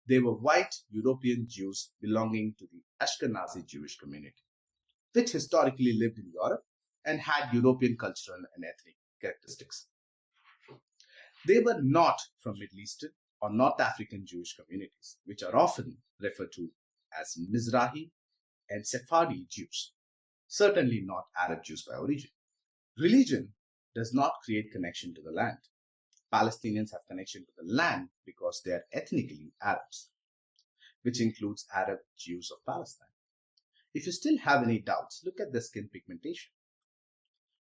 They were white European Jews belonging to the Ashkenazi Jewish community, which historically lived in Europe and had European cultural and ethnic characteristics. They were not from Middle Eastern or North African Jewish communities, which are often referred to as Mizrahi and Sephardi Jews, certainly not Arab Jews by origin. Religion does not create connection to the land. Palestinians have connection to the land because they are ethnically Arabs, which includes Arab Jews of Palestine. If you still have any doubts, look at the skin pigmentation.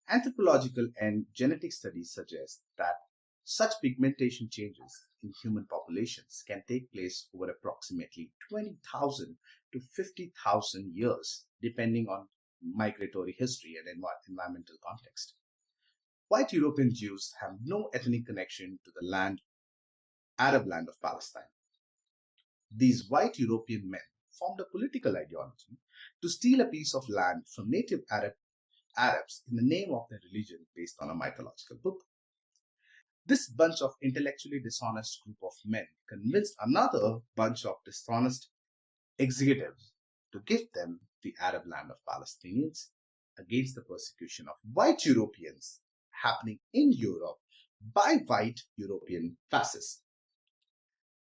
Anthropological and genetic studies suggest that such pigmentation changes in human populations can take place over approximately 20,000 to 50,000 years, depending on migratory history and environmental context. White European Jews have no ethnic connection to the Arab land of Palestine. These white European men formed a political ideology to steal a piece of land from native Arabs in the name of their religion based on a mythological book. This bunch of intellectually dishonest group of men convinced another bunch of dishonest executives to give them the Arab land of Palestinians against the persecution of white Europeans happening in Europe by white European fascists.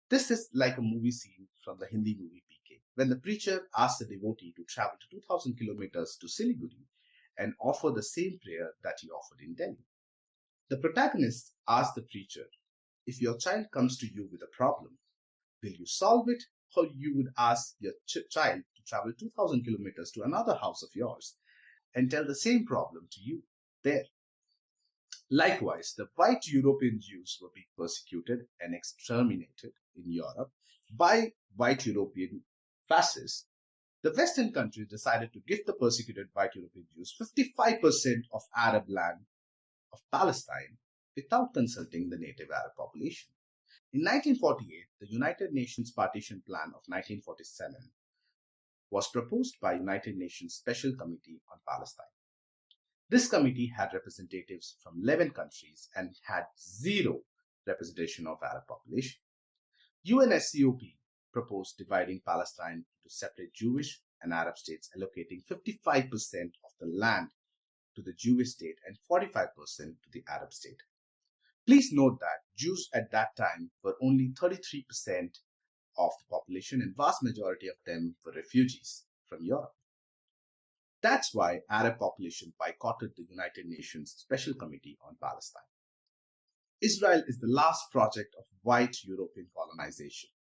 This is like a movie scene from the Hindi movie PK, when the preacher asks the devotee to travel to 2,000 kilometers to Siliguri and offer the same prayer that he offered in Delhi. The protagonist asks the preacher, if your child comes to you with a problem, will you solve it, or you would ask your child to travel 2,000 kilometers to another house of yours and tell the same problem to you there? Likewise, the white European Jews were being persecuted and exterminated in Europe by white European fascists. The Western countries decided to give the persecuted white European Jews 55% of Arab land of Palestine without consulting the native Arab population. In 1948, the United Nations Partition Plan of 1947 was proposed by United Nations Special Committee on Palestine. This committee had representatives from 11 countries and had zero representation of Arab population. UNSCOP proposed dividing Palestine into separate Jewish and Arab states, allocating 55% of the land to the Jewish state and 45% to the Arab state. Please note that Jews at that time were only 33% of the population, and vast majority of them were refugees from Europe. That's why Arab population boycotted the United Nations Special Committee on Palestine. Israel is the last project of white European colonization.